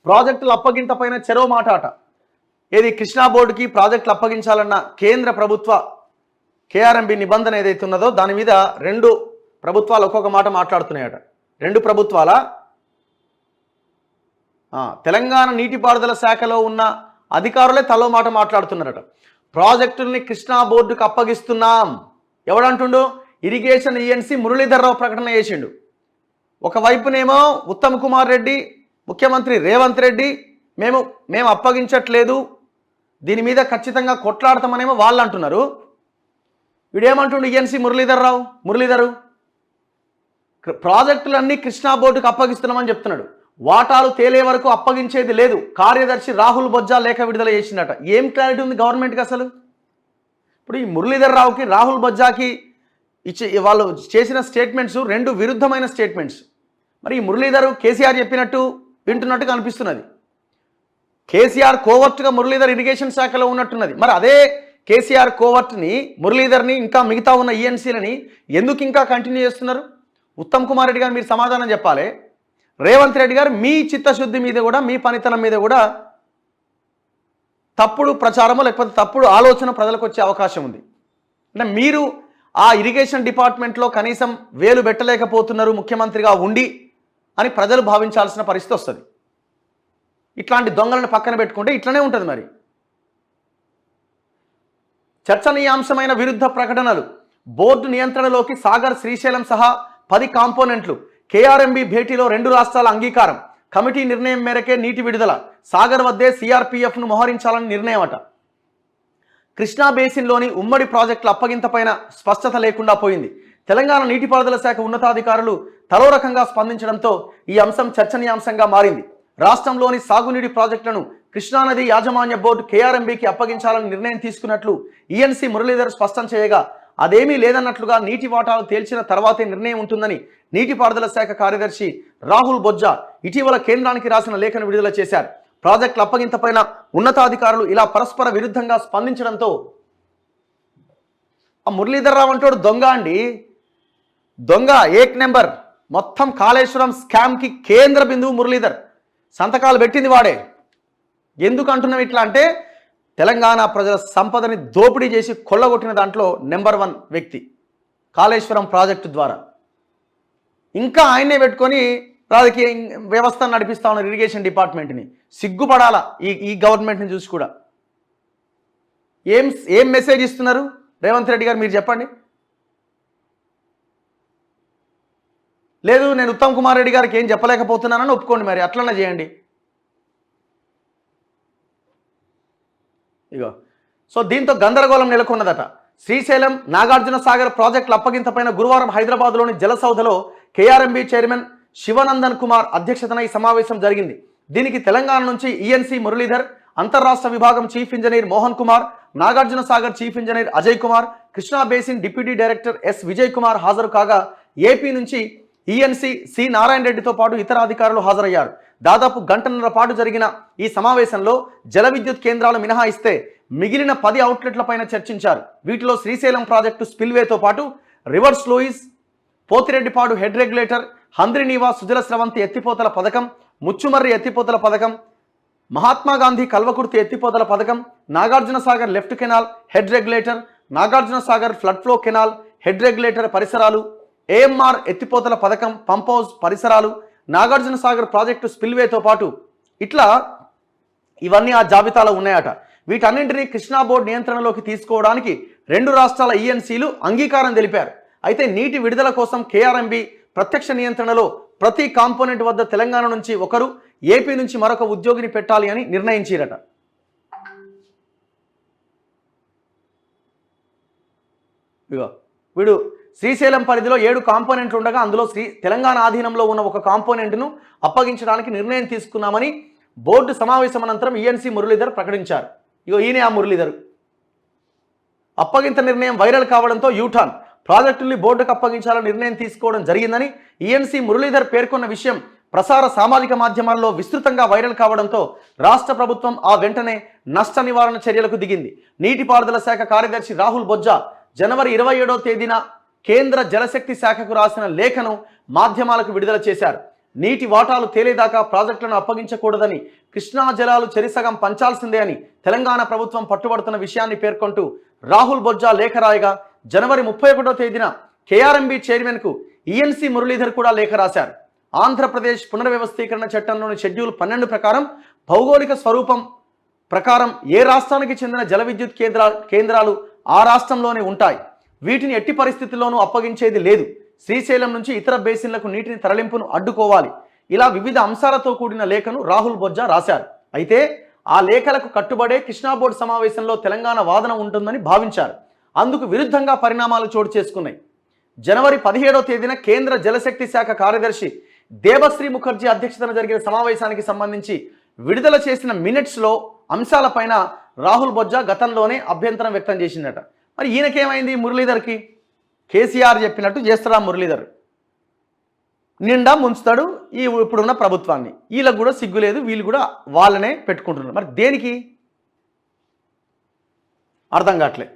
ప్రాజెక్టుల అప్పగింత పైన చెరో మాట అట. ఏది కృష్ణా బోర్డుకి ప్రాజెక్టులు అప్పగించాలన్న కేంద్ర ప్రభుత్వ కేఆర్ఎంబి నిబంధన ఏదైతే ఉన్నదో దాని మీద రెండు ప్రభుత్వాలు ఒక్కొక్క మాట మాట్లాడుతున్నాయట. రెండు ప్రభుత్వాల తెలంగాణ నీటిపారుదల శాఖలో ఉన్న అధికారులే తలో మాట మాట్లాడుతున్నారట. ప్రాజెక్టుల్ని కృష్ణా బోర్డుకు అప్పగిస్తున్నాం. ఎవడంటుండు? ఇరిగేషన్ ఈఎన్సీ మురళీధర్ రావు ప్రకటన చేసిండు. ఒకవైపునేమో ఉత్తమ్ కుమార్ రెడ్డి, ముఖ్యమంత్రి రేవంత్ రెడ్డి మేము అప్పగించట్లేదు, దీని మీద ఖచ్చితంగా కొట్లాడతామనేమో వాళ్ళు అంటున్నారు. వీడేమంటుండు? ఈఎన్సీ మురళీధరు ప్రాజెక్టులన్నీ కృష్ణా బోర్డుకు అప్పగిస్తున్నామని చెప్తున్నాడు. వాటాలు తేలే వరకు అప్పగించేది లేదు. కార్యదర్శి రాహుల్ బొజ్జా లేఖ విడుదల చేసిందట. ఏం క్లారిటీ ఉంది గవర్నమెంట్కి అసలు? ఇప్పుడు ఈ మురళీధర్ రావుకి రాహుల్ బొజ్జాకి వాళ్ళు చేసిన స్టేట్మెంట్స్ రెండు విరుద్ధమైన స్టేట్మెంట్స్. మరి ఈ మురళీధర్ కేసీఆర్ చెప్పినట్టు వింటున్నట్టుగా అనిపిస్తున్నది. కేసీఆర్ కోవర్ట్గా మురళీధర్ ఇరిగేషన్ శాఖలో ఉన్నట్టున్నది. మరి అదే కేసీఆర్ కోవర్ట్ని, మురళీధర్ని, ఇంకా మిగతా ఉన్న ఈఎన్సీలని ఎందుకు ఇంకా కంటిన్యూ చేస్తున్నారు? ఉత్తమ్ కుమార్ రెడ్డి గారు మీరు సమాధానం చెప్పాలి. రేవంత్ రెడ్డి గారు మీ చిత్తశుద్ధి మీద కూడా, మీ పనితనం మీద కూడా తప్పుడు ప్రచారమో లేకపోతే తప్పుడు ఆలోచన ప్రజలకు వచ్చే అవకాశం ఉంది. అంటే మీరు ఆ ఇరిగేషన్ డిపార్ట్మెంట్లో కనీసం వేలు పెట్టలేకపోతున్నారు ముఖ్యమంత్రిగా ఉండి అని ప్రజలు భావించాల్సిన పరిస్థితి వస్తుంది. ఇట్లాంటి దొంగలను పక్కన పెట్టుకుంటే ఇట్లనే ఉంటుంది. మరి చర్చనీయాంశమైన విరుద్ధ ప్రకటనలు. బోర్డు నియంత్రణలోకి సాగర్, శ్రీశైలం సహా 10 కాంపోనెంట్లు. కేఆర్ఎంబి భేటీలో 2 రాష్ట్రాల అంగీకారం. కమిటీ నిర్ణయం మేరకే నీటి విడుదల. సాగర్ వద్దే సిఆర్పిఎఫ్ను మోహరించాలని నిర్ణయం అట. కృష్ణా బేసిన్లోని ఉమ్మడి ప్రాజెక్టుల అప్పగింతపైన స్పష్టత లేకుండా పోయింది. తెలంగాణ నీటిపారుదల శాఖ ఉన్నతాధికారులు తలో రకంగా స్పందించడంతో ఈ అంశం చర్చనీయాంశంగా మారింది. రాష్ట్రంలోని సాగునీటి ప్రాజెక్టులను కృష్ణానది యాజమాన్య బోర్డు కేఆర్ఎంబికి అప్పగించాలని నిర్ణయం తీసుకున్నట్లు ఈఎన్సీ మురళీధర్ స్పష్టం చేయగా, అదేమీ లేదన్నట్లుగా నీటి వాటాలు తేల్చిన తర్వాతే నిర్ణయం ఉంటుందని నీటిపారుదల శాఖ కార్యదర్శి రాహుల్ బొజ్జా ఇటీవల కేంద్రానికి రాసిన లేఖను విడుదల చేశారు. ప్రాజెక్టుల అప్పగింతపైన ఉన్నతాధికారులు ఇలా పరస్పర విరుద్ధంగా స్పందించడంతో ఆ మురళీధర్ రావు అంటాడు దొంగ అండి. దొంగ ఏక్ నెంబర్. మొత్తం కాళేశ్వరం స్కామ్కి కేంద్ర బిందువు మురళీధర్. సంతకాలు పెట్టింది వాడే. ఎందుకు అంటున్నాం ఇట్లా అంటే, తెలంగాణ ప్రజల సంపదని దోపిడీ చేసి కొల్లగొట్టిన దాంట్లో నెంబర్ 1 వ్యక్తి కాళేశ్వరం ప్రాజెక్టు ద్వారా. ఇంకా ఆయన్నే పెట్టుకొని రాజకీయ వ్యవస్థను నడిపిస్తా ఉన్నారు, ఇరిగేషన్ డిపార్ట్మెంట్ని. సిగ్గుపడాలా ఈ గవర్నమెంట్ని చూసి కూడా. ఏం మెసేజ్ ఇస్తున్నారు రేవంత్ రెడ్డి గారు? మీరు చెప్పండి. లేదు నేను ఉత్తమ్ కుమార్ రెడ్డి గారికి ఏం చెప్పలేకపోతున్నానని ఒప్పుకోండి, మరి అట్లనే చేయండి. ఇగో సో దీంతో గందరగోళం నెలకొన్నదట. శ్రీశైలం, నాగార్జున సాగర్ ప్రాజెక్టుల అప్పగింతపైన గురువారం హైదరాబాద్లోని జలసౌధలో కేఆర్ఎంబి చైర్మన్ శివనందన్ కుమార్ అధ్యక్షతన ఈ సమావేశం జరిగింది. దీనికి తెలంగాణ నుంచి ఈఎన్సీ మురళీధర్, అంతర్రాష్ట్ర విభాగం chief engineer Mohan Kumar, Nagarjuna Sagar chief engineer Ajay Kumar, Krishna basin deputy director S Vijay Kumar హాజరు కాగా, ఏపీ నుంచి ఈఎన్సీ సి నారాయణ రెడ్డితో పాటు ఇతర అధికారులు హాజరయ్యారు. దాదాపు గంటన్నర పాటు జరిగిన ఈ సమావేశంలో జల విద్యుత్ కేంద్రాలు మినహాయిస్తే మిగిలిన 10 అవుట్లెట్లపైన చర్చించారు. వీటిలో శ్రీశైలం ప్రాజెక్టు స్పిల్వేతో పాటు reverse sluice, Pothireddypadu head regulator, Handri Neeva Sujala Sravanthi ఎత్తిపోతల పథకం, ముచ్చుమర్రి ఎత్తిపోతల పథకం, మహాత్మాగాంధీ కల్వకుర్తి ఎత్తిపోతల పథకం, Nagarjuna Sagar left canal head regulator, Nagarjuna Sagar flood flow canal head regulator పరిసరాలు, ఏఎంఆర్ ఎత్తిపోతల పథకం పంప్ హౌస్ పరిసరాలు, నాగార్జున సాగర్ ప్రాజెక్టు స్పిల్వేతో పాటు ఇట్లా ఇవన్నీ ఆ జాబితాలో ఉన్నాయట. వీటన్నింటినీ కృష్ణా బోర్డు నియంత్రణలోకి తీసుకోవడానికి 2 రాష్ట్రాల ఈఎన్సీలు అంగీకారం తెలిపారు. అయితే నీటి విడుదల కోసం కేఆర్ఎంబి ప్రత్యక్ష నియంత్రణలో ప్రతి కాంపోనెంట్ వద్ద తెలంగాణ నుంచి ఒకరు, ఏపీ నుంచి మరొక ఉద్యోగిని పెట్టాలి అని నిర్ణయించారట. వీడు శ్రీశైలం పరిధిలో 7 కాంపోనెంట్లు ఉండగా అందులో తెలంగాణ ఆధీనంలో ఉన్న ఒక కాంపోనెంట్ను అప్పగించడానికి నిర్ణయం తీసుకున్నామని బోర్డు సమావేశం అనంతరం ఈఎన్సీ మురళీధర్ ప్రకటించారు. ఈయనే ఆ మురళీధర్. అప్పగింత నిర్ణయం వైరల్ కావడంతో యూటర్న్. ప్రాజెక్టుల్ని బోర్డుకు అప్పగించాలని నిర్ణయం తీసుకోవడం జరిగిందని ఈఎన్సీ మురళీధర్ పేర్కొన్న విషయం ప్రసార సామాజిక మాధ్యమాల్లో విస్తృతంగా వైరల్ కావడంతో రాష్ట్ర ప్రభుత్వం ఆ వెంటనే నష్ట నివారణ చర్యలకు దిగింది. నీటిపారుదల శాఖ కార్యదర్శి రాహుల్ బొజ్జా జనవరి 27వ తేదీన కేంద్ర జలశక్తి శాఖకు రాసిన లేఖను మాధ్యమాలకు విడుదల చేశారు. నీటి వాటాలు తేలేదాకా ప్రాజెక్టులను అప్పగించకూడదని, కృష్ణా జలాలు చెరిసగం పంచాల్సిందే అని తెలంగాణ ప్రభుత్వం పట్టుబడుతున్న విషయాన్ని పేర్కొంటూ రాహుల్ బొజ్జా లేఖ రాయగా జనవరి 31వ తేదీన కేఆర్ఎంబీ చైర్మన్కు ఈఎన్సీ మురళీధర్ కూడా లేఖ రాశారు. ఆంధ్రప్రదేశ్ పునర్వ్యవస్థీకరణ చట్టంలోని షెడ్యూల్ 12 ప్రకారం భౌగోళిక స్వరూపం ప్రకారం ఏ రాష్ట్రానికి చెందిన జల విద్యుత్ కేంద్రాలు ఆ రాష్ట్రంలోనే ఉంటాయి. వీటిని ఎట్టి పరిస్థితుల్లోనూ అప్పగించేది లేదు. శ్రీశైలం నుంచి ఇతర బేసిన్లకు నీటిని తరలింపును అడ్డుకోవాలి. ఇలా వివిధ అంశాలతో కూడిన లేఖను రాహుల్ బొజ్జా రాశారు. అయితే ఆ లేఖలకు కట్టుబడే కృష్ణా బోర్డు సమావేశంలో తెలంగాణ వాదన ఉంటుందని భావించారు. అందుకు విరుద్ధంగా పరిణామాలు చోటు చేసుకున్నాయి. జనవరి 17వ తేదీన కేంద్ర జలశక్తి శాఖ కార్యదర్శి దేబశ్రీ ముఖర్జీ అధ్యక్షతన జరిగిన సమావేశానికి సంబంధించి విడుదల చేసిన మినిట్స్లో అంశాలపైన రాహుల్ బొజ్జా గతంలోనే అభ్యంతరం వ్యక్తం చేసిందట. మరి ఈయనకేమైంది? మురళీధర్కి కేసీఆర్ చెప్పినట్టు చేస్తాడా మురళీధర్? నిండా ముంచుతాడు ఇప్పుడున్న ప్రభుత్వాన్ని. వీళ్ళకు కూడా సిగ్గు లేదు, వీళ్ళు కూడా వాళ్ళనే పెట్టుకుంటున్నారు. మరి దేనికి అర్థం కావట్లే.